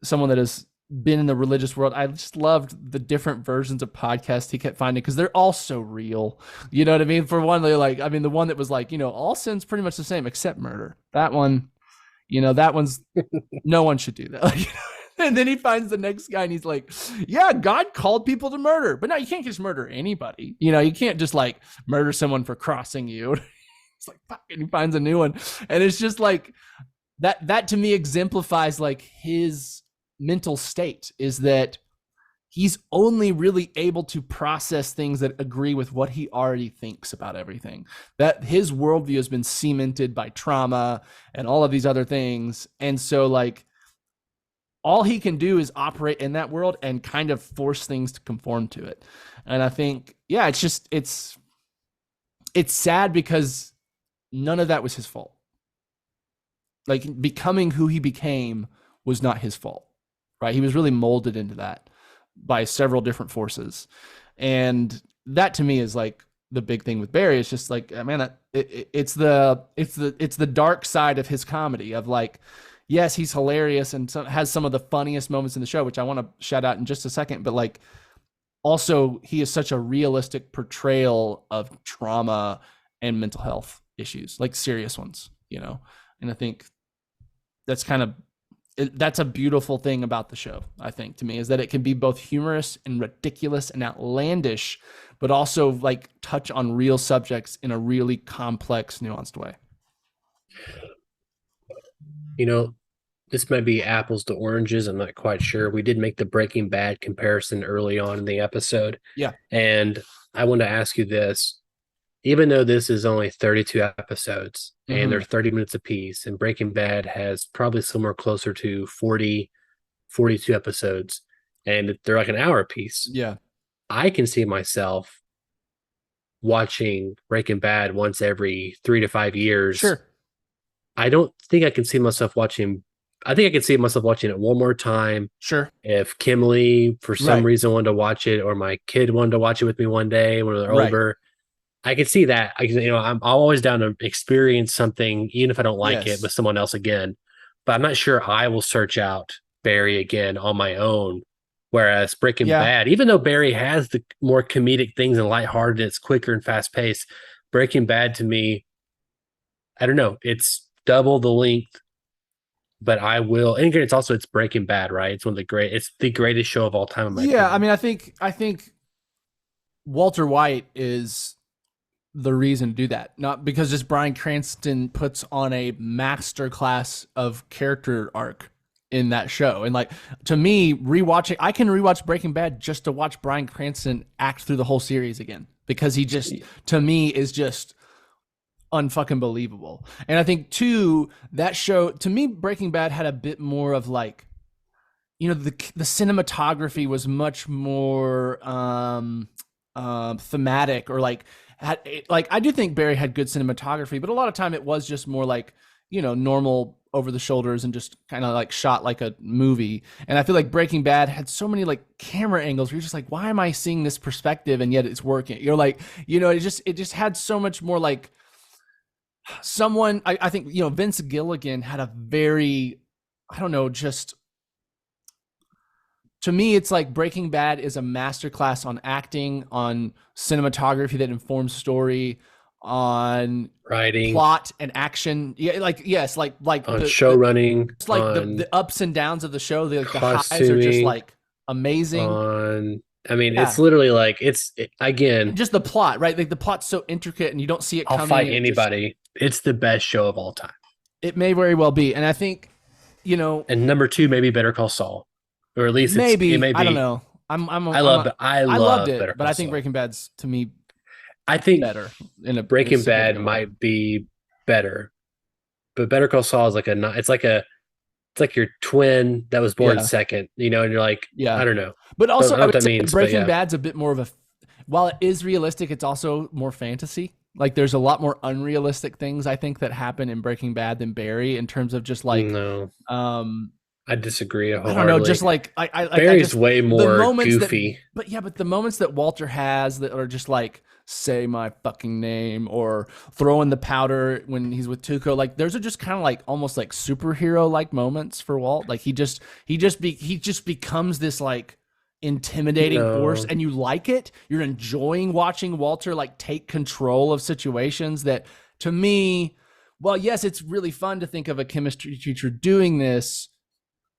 someone that has been in the religious world, I just loved the different versions of podcasts he kept finding because they're all so real. You know what I mean? For one, they're like, I mean, the one that was like, all sin's pretty much the same except murder. That one, that one's, no one should do that. And then he finds the next guy and he's like, yeah, God called people to murder. But no, you can't just murder anybody. You can't just like murder someone for crossing you. It's like, fuck, and he finds a new one. And it's just like that to me exemplifies like his mental state is that he's only really able to process things that agree with what he already thinks about everything. That his worldview has been cemented by trauma and all of these other things. And so like, all he can do is operate in that world and kind of force things to conform to it. And I think, yeah, it's sad because none of that was his fault. Like becoming who he became was not his fault, right? He was really molded into that by several different forces. And that to me is like the big thing with Barry. It's just like, man, it's the dark side of his comedy of like, yes, he's hilarious and has some of the funniest moments in the show, which I want to shout out in just a second. But like, also, he is such a realistic portrayal of trauma and mental health issues, like serious ones, And I think that's that's a beautiful thing about the show, I think, to me, is that it can be both humorous and ridiculous and outlandish, but also like touch on real subjects in a really complex, nuanced way. This might be apples to oranges. I'm not quite sure. We did make the Breaking Bad comparison early on in the episode. Yeah. And I want to ask you this. Even though this is only 32 episodes and they're 30 minutes apiece, and Breaking Bad has probably somewhere closer to 40, 42 episodes, and they're like an hour apiece. Yeah. I can see myself watching Breaking Bad once every 3 to 5 years. Sure. I don't think I can see myself watching. I think I could see myself watching it one more time. Sure. If Kimberly, for some reason, wanted to watch it, or my kid wanted to watch it with me one day when they're older, I could see that. I'm always down to experience something, even if I don't like it, with someone else again. But I'm not sure I will search out Barry again on my own. Whereas Breaking Bad, even though Barry has the more comedic things and lighthearted, it's quicker and fast paced. Breaking Bad to me, I don't know, it's double the length. But I will, and again, it's Breaking Bad, right? It's it's the greatest show of all time. In my opinion. I mean, I think Walter White is the reason to do that, not because just Bryan Cranston puts on a masterclass of character arc in that show. And like, to me, I can rewatch Breaking Bad just to watch Bryan Cranston act through the whole series again, because he just, to me, is just unfucking believable. And I think too, that show, to me, Breaking Bad had a bit more of like, the cinematography was much more thematic, or like I do think Barry had good cinematography, but a lot of time it was just more like, normal over the shoulders and just kind of like shot like a movie. And I feel like Breaking Bad had so many like camera angles where you're just like, why am I seeing this perspective and yet it's working? You're like, it just had so much more like someone. I think Vince Gilligan had a very, I don't know, just to me, it's like Breaking Bad is a masterclass on acting, on cinematography that informs story, on writing, plot, and action. Yeah, like on show running. It's like the ups and downs of the show. The highs are just like amazing. It's literally like again, just the plot, right? Like the plot's so intricate, and you don't see it coming. I'll fight anybody. It's the best show of all time. It may very well be, and I think you know, And number 2, maybe Better Call Saul, or at least maybe it may be. I don't know. I love it, Better but Call I think Saul. Breaking Bad's to me I think better. Breaking Bad might be better, but Better Call Saul is it's like your twin that was born second, and you're like, I don't know. But also, I don't know what that means. Breaking Bad's a bit more of while it is realistic, it's also more fantasy. Like there's a lot more unrealistic things I think that happen in Breaking Bad than Barry in terms of just like no. I disagree wholeheartedly. I don't know, just like Barry's way more goofy. But the moments that Walter has that are just like say my fucking name or throwing the powder when he's with Tuco, like those are just kind of like almost like superhero like moments for Walt. Like he just becomes this like intimidating force, and you like it. You're enjoying watching Walter like take control of situations that, to me, well, yes, it's really fun to think of a chemistry teacher doing this.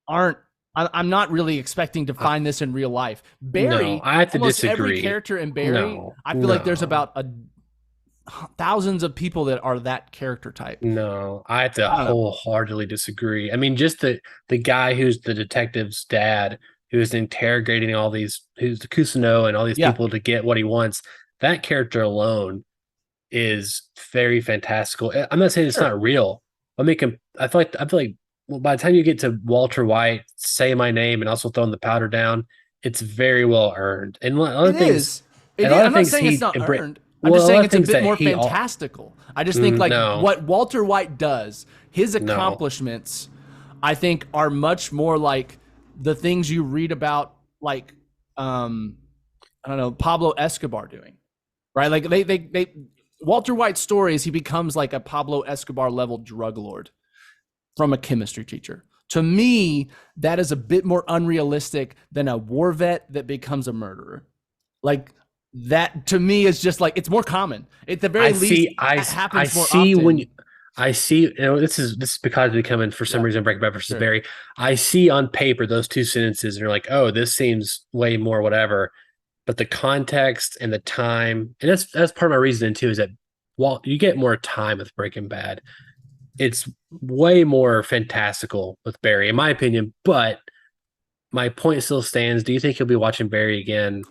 I'm not really expecting to find this in real life. Barry, I have to almost disagree. Every character in Barry, I feel like there's about thousands of people that are that character type. No, I have to wholeheartedly disagree. I mean, just the guy who's the detective's dad, who's interrogating all these, who's the Kusano and all these people to get what he wants. That character alone is very fantastical. I'm not saying it's not real. I feel like by the time you get to Walter White, say my name, and also throwing the powder down, it's very well earned. And other things, I'm not saying it's not earned. I'm just saying it's a bit more fantastical. I just think what Walter White does, his accomplishments, I think are much more like the things you read about, like I don't know, Pablo Escobar doing, right? Like they Walter White's story is he becomes like a Pablo Escobar level drug lord from a chemistry teacher. To me, that is a bit more unrealistic than a war vet that becomes a murderer. Like that to me is just like, it's more common. At the very least, it happens more often. I see, this is because we come in for some reason Breaking Bad versus Barry. I see on paper those two sentences and you're like, oh, this seems way more whatever. But the context and the time, and that's part of my reasoning too, is that you get more time with Breaking Bad. It's way more fantastical with Barry, in my opinion. But my point still stands. Do you think you'll be watching Barry again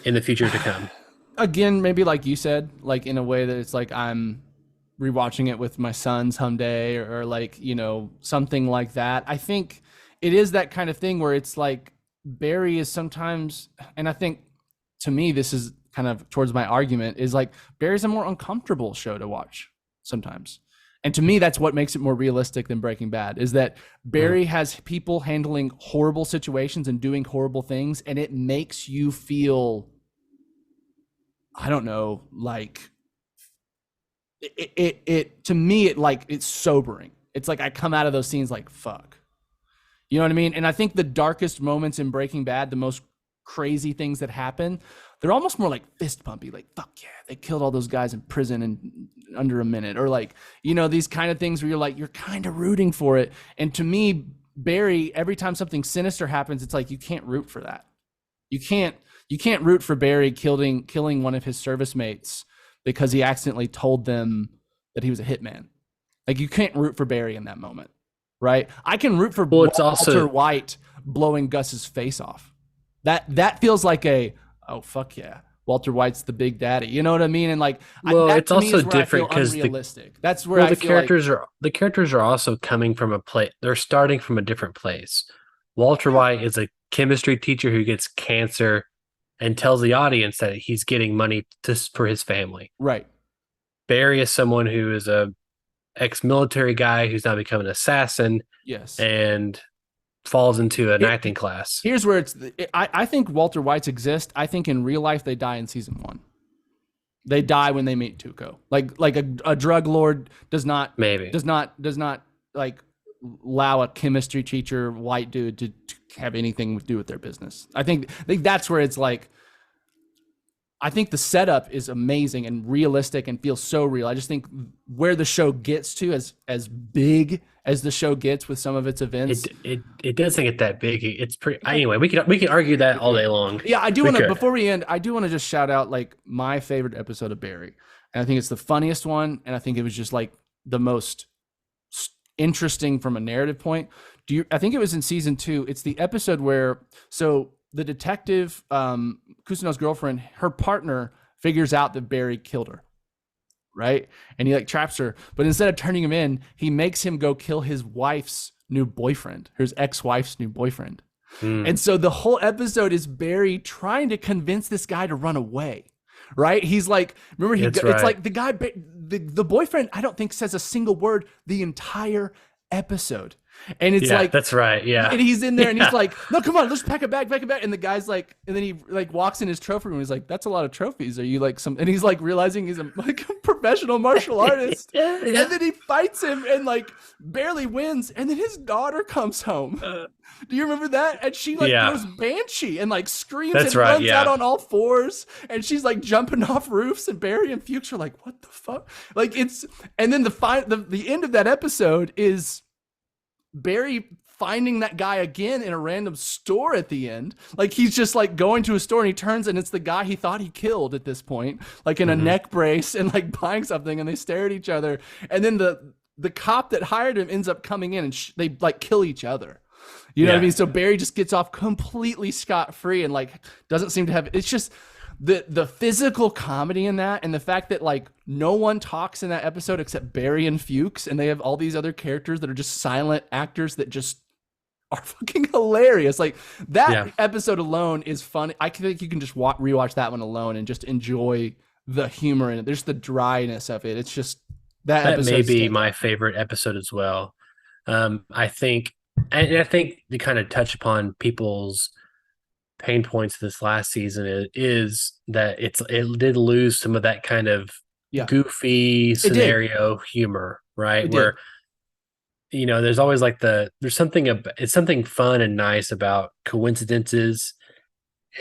in the future to come? Again, maybe like you said, like in a way that it's like I'm rewatching it with my son someday, or like, something like that. I think it is that kind of thing where it's like Barry is sometimes, and I think to me, this is kind of towards my argument, is like Barry's a more uncomfortable show to watch sometimes. And to me, that's what makes it more realistic than Breaking Bad, is that Barry has people handling horrible situations and doing horrible things, and it makes you feel, I don't know, like it to me, it's sobering. It's like I come out of those scenes like, fuck. You know what I mean? And I think the darkest moments in Breaking Bad, the most crazy things that happen, they're almost more like fist pumpy, like, fuck yeah, they killed all those guys in prison in under a minute, or like, these kind of things where you're like, you're kind of rooting for it. And to me, Barry, every time something sinister happens, it's like you can't root for that. You can't root for Barry killing one of his service mates because he accidentally told them that he was a hitman. Like, you can't root for Barry in that moment, right? I can root for Walter White blowing Gus's face off. That feels like oh fuck yeah, Walter White's the big daddy. You know what I mean? And like, it's also different because that's where the characters are also coming from a place. They're starting from a different place. Walter White is a chemistry teacher who gets cancer and tells the audience that he's getting money for his family. Right. Barry is someone who is a ex-military guy who's now become an assassin. Yes. And falls into an acting class. Here's where I think Walter Whites exist. I think in real life they die in season 1. They die when they meet Tuco. Like a drug lord does not like allow a chemistry teacher white dude to have anything to do with their business. I think that's where it's like, I think the setup is amazing and realistic and feels so real. I just think where the show gets to, as big as the show gets with some of its events, it doesn't get that big. It's pretty. Anyway, we can argue that all day long. Yeah, I do want to. Before we end, I do want to just shout out like my favorite episode of Barry, and I think it's the funniest one, and I think it was just like the most interesting from a narrative point. I think it was in season 2. It's the episode where the detective, Kusano's girlfriend, her partner figures out that Barry killed her, right? And he like traps her, but instead of turning him in, he makes him go kill his wife's new boyfriend, his ex-wife's new boyfriend. And so the whole episode is Barry trying to convince this guy to run away. Right? He's like, remember, it's like the guy, the boyfriend, I don't think says a single word the entire episode. And it's like, that's right. Yeah. And he's in there and he's like, no, come on, let's pack it back. And the guy's like, and then he like walks in his trophy room. He's like, that's a lot of trophies. Are you like and he's like realizing he's a professional martial artist. And then he fights him and like barely wins. And then his daughter comes home. Do you remember that? And she like goes banshee and like screams and runs out on all fours. And she's like jumping off roofs, and Barry and Fuchs are like, what the fuck? Like and then the end of that episode is Barry finding that guy again in a random store at the end. Like he's just like going to a store and he turns and it's the guy he thought he killed at this point, like in a neck brace and like buying something, and they stare at each other. And then the cop that hired him ends up coming in and they like kill each other. You know what I mean? So Barry just gets off completely scot-free and like doesn't seem to have, it's just the physical comedy in that, and the fact that like no one talks in that episode except Barry and Fuchs, and they have all these other characters that are just silent actors that just are fucking hilarious. Like that episode alone is fun. I think you can just rewatch that one alone and just enjoy the humor in it. There's the dryness of it. It's just that may be my favorite episode as well. I think to kind of touch upon people's pain points this last season is that it did lose some of that kind of goofy scenario humor, right? Where there's always like it's something fun and nice about coincidences,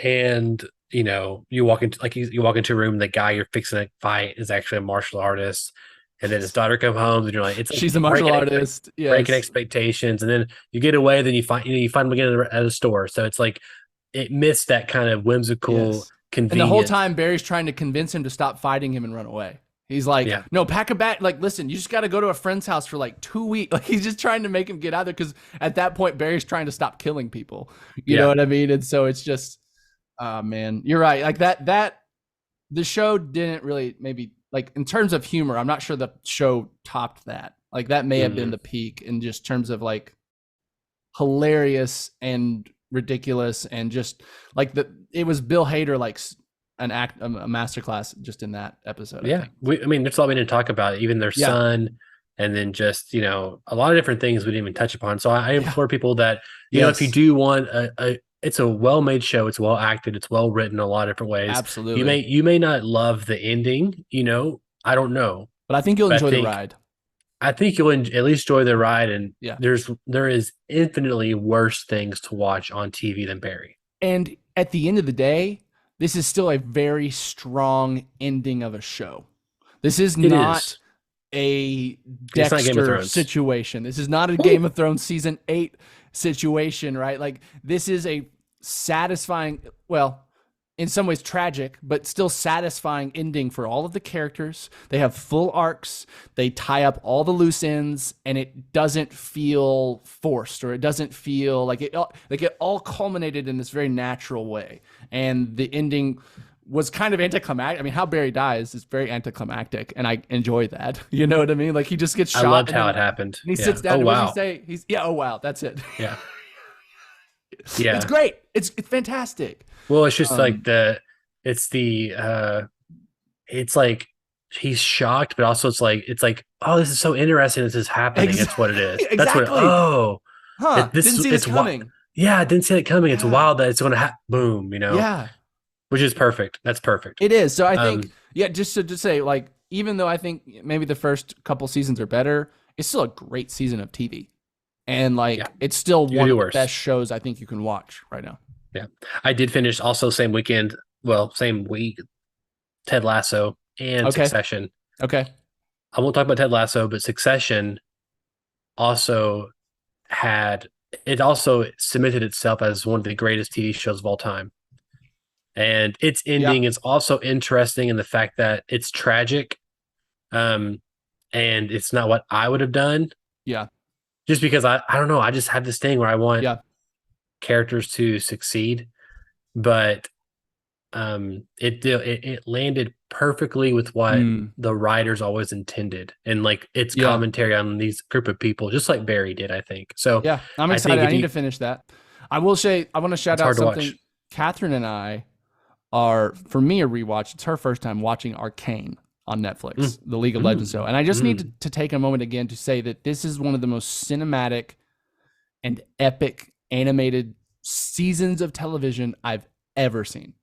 and you walk into a room, the guy you're fixing to fight is actually a martial artist. And then his daughter comes home, and you're like, she's a martial artist, breaking expectations. And then you get away, then you find them again at a store. So it's like it missed that kind of whimsical convenience. And the whole time, Barry's trying to convince him to stop fighting him and run away. He's like, no, pack a bag. Like, listen, you just got to go to a friend's house for like 2 weeks. Like, he's just trying to make him get out there because at that point, Barry's trying to stop killing people. You know what I mean? And so it's just, man, you're right. Like that the show didn't really maybe. Like in terms of humor, I'm not sure the show topped that. Like that may have been the peak in just terms of like hilarious and ridiculous, and just like it was Bill Hader like a masterclass just in that episode. I mean, there's a lot we didn't talk about. Even their son, and then just a lot of different things we didn't even touch upon. So I implore people that if you do want it's a well-made show. It's well acted. It's well written in a lot of different ways. Absolutely. You may not love the ending. I don't know, but I think you'll enjoy the ride. I think you'll at least enjoy the ride. And there is infinitely worse things to watch on TV than Barry. And at the end of the day, this is still a very strong ending of a show. This is not a Dexter situation. This is not a Game of Thrones season 8 situation, right? Like this is a satisfying, well, in some ways tragic, but still satisfying ending for all of the characters. They have full arcs. They tie up all the loose ends, and it doesn't feel forced, or it doesn't feel like it all culminated in this very natural way. And the ending was kind of anticlimactic. I mean, how Barry dies is very anticlimactic, and I enjoy that. You know what I mean? Like he just gets shot. I loved how it happened. And he sits down. What does he say? Oh wow, that's it. Yeah. It's great. It's fantastic. Well, it's just like it's like he's shocked, but also it's like, oh, this is so interesting. This is happening. It's what it is. Exactly. That's what. Didn't see this coming. I didn't see it coming. It's wild that it's going to happen. Boom. Yeah. Which is perfect. That's perfect. It is. So I think, just to say, like, even though I think maybe the first couple seasons are better, it's still a great season of TV. And it's still one of the best shows I think you can watch right now. Yeah. I did finish also same week, Ted Lasso and Succession. Okay. I won't talk about Ted Lasso, but Succession also cemented itself as one of the greatest TV shows of all time. And its ending is also interesting in the fact that it's tragic. And it's not what I would have done. Yeah. just because I don't know, I just have this thing where I want Yeah. characters to succeed, but it landed perfectly with what Mm. the writers always intended, and like its Yeah. commentary on these group of people, just like Barry did, I think. So Yeah, I'm I excited. think I if need you, to finish that. I will say, I want to shout it's out hard to something. watch. Catherine and I are, for me, a rewatch. It's her first time watching Arcane on Netflix, the League of Legends show. And I just need to take a moment again to say that this is one of the most cinematic and epic animated seasons of television I've ever seen.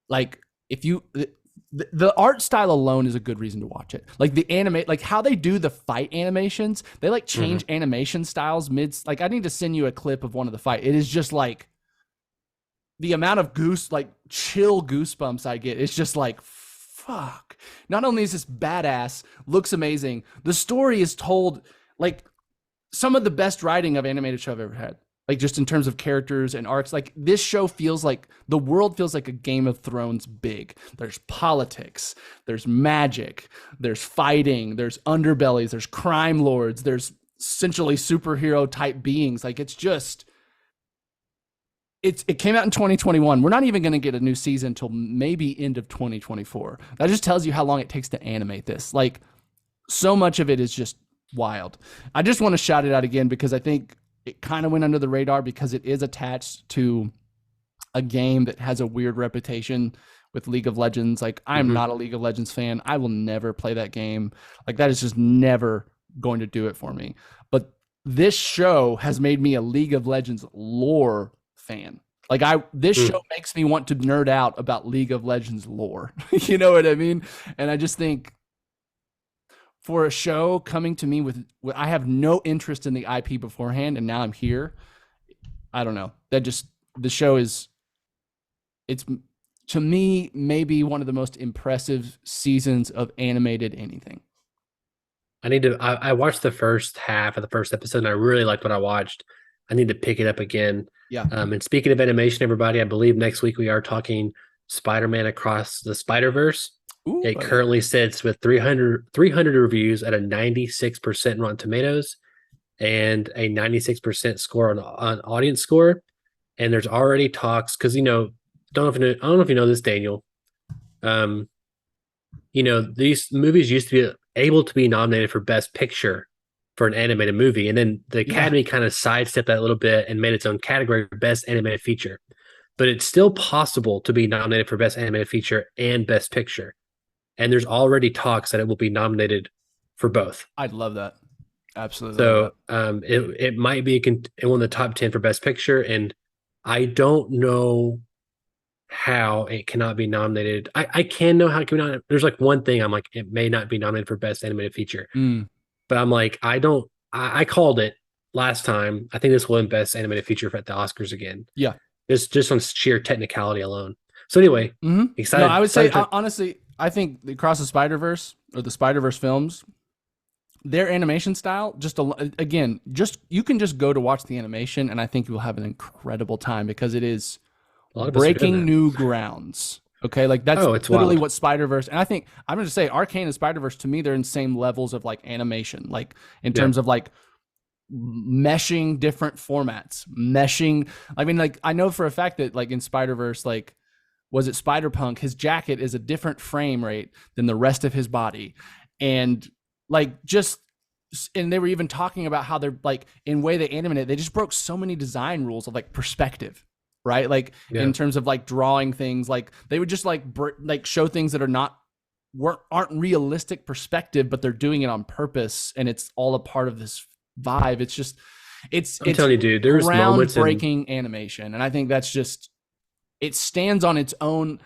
Like, if you, the art style alone is a good reason to watch it. Like the animate, like how they do the fight animations, they like change animation styles mid. Like I need to send you a clip of one of the fight. It is just like the amount of chill goosebumps I get. It's just like, fuck. Not only is this badass, looks amazing, the story is told like some of the best writing of animated show I've ever had. Like just in terms of characters and arcs, like this show feels like the world feels like a Game of Thrones big. There's politics, there's magic, there's fighting, there's underbellies, there's crime lords, there's essentially superhero type beings. Like it's just, it came out in 2021. We're not even going to get a new season until maybe end of 2024. That just tells you how long it takes to animate this. Like so much of it is just wild. I just want to shout it out again because I think it kind of went under the radar because it is attached to a game that has a weird reputation with League of Legends. Like I'm not a League of Legends fan. I will never play that game. Like that is just never going to do it for me. But this show has made me a League of Legends lore fan. Like this show makes me want to nerd out about League of Legends lore. You know what I mean? And I just think for a show coming to me with I have no interest in the IP beforehand, and now I'm here. I don't know. The show it's to me maybe one of the most impressive seasons of animated anything. I watched the first half of the first episode and I really liked what I watched. I need to pick it up again. Yeah. And speaking of animation, everybody, I believe next week we are talking Spider-Man Across the Spider-Verse. Ooh, it currently sits with 300 reviews at a 96% Rotten Tomatoes and a 96% score on audience score. And there's already talks because I don't know if you know this, Daniel. These movies used to be able to be nominated for Best Picture for an animated movie, and then the Academy kind of sidestepped that a little bit and made its own category for Best Animated Feature. But it's still possible to be nominated for Best Animated Feature and Best Picture. And there's already talks that it will be nominated for both. I'd love that. Absolutely. So it might be in one of the top 10 for Best Picture, and I don't know how it cannot be nominated. I can know how it can be nominated. There's like one thing I'm like, it may not be nominated for Best Animated Feature. But I'm like, I called it last time. I think this will win Best Animated Feature at the Oscars again. Yeah. Just on sheer technicality alone. So anyway, excited. No, I would say, honestly, I think the Across the Spider-Verse or the Spider-Verse films, their animation style, you can just go to watch the animation and I think you will have an incredible time because it is breaking new grounds. Okay, like that's literally wild. What Spider-Verse, and I think I'm going to say Arcane and Spider-Verse to me they're in same levels of like animation, like in terms of like meshing different formats, I mean, like I know for a fact that like in Spider-Verse, like was it Spider-Punk, his jacket is a different frame rate than the rest of his body, and like and they were even talking about how they're like in way they animated, they just broke so many design rules of like perspective. Right, like in terms of like drawing things, like they would just like show things that aren't realistic perspective, but they're doing it on purpose, and it's all a part of this vibe. It's just, I'm telling you, dude, there's groundbreaking animation, and I think that's just it stands on its own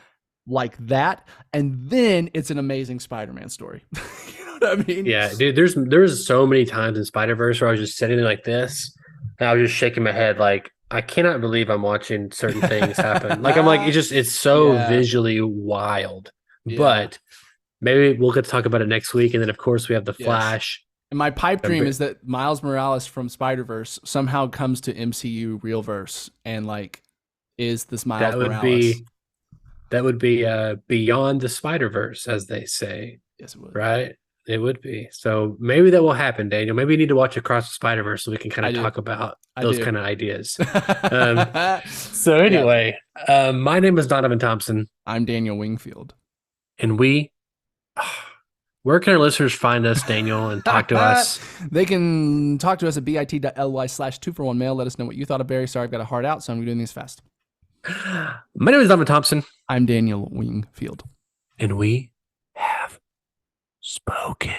like that, and then it's an amazing Spider-Man story. You know what I mean? Yeah, dude. There's so many times in Spider-Verse where I was just sitting there like this, and I was just shaking my head like, I cannot believe I'm watching certain things happen. Like I'm like, it's so visually wild. Yeah. But maybe we'll get to talk about it next week. And then of course we have the Flash. And my pipe dream is that Miles Morales from Spider-Verse somehow comes to MCU Realverse and like is this Miles Morales. That would be beyond the Spider-Verse, as they say. Yes, it would. Right? It would be. So maybe that will happen, Daniel. Maybe you need to watch Across the Spider-Verse so we can kind I of do. talk about I those do. kind of ideas. So anyway, my name is Donovan Thompson, I'm Daniel Wingfield. and where can our listeners find us, Daniel, and talk to us? They can talk to us at bit.ly/2for1mail. Let us know what you thought of Barry. Sorry, I've got a heart out, so I'm doing these fast. My name is Donovan Thompson, I'm Daniel Wingfield. and we have spoken.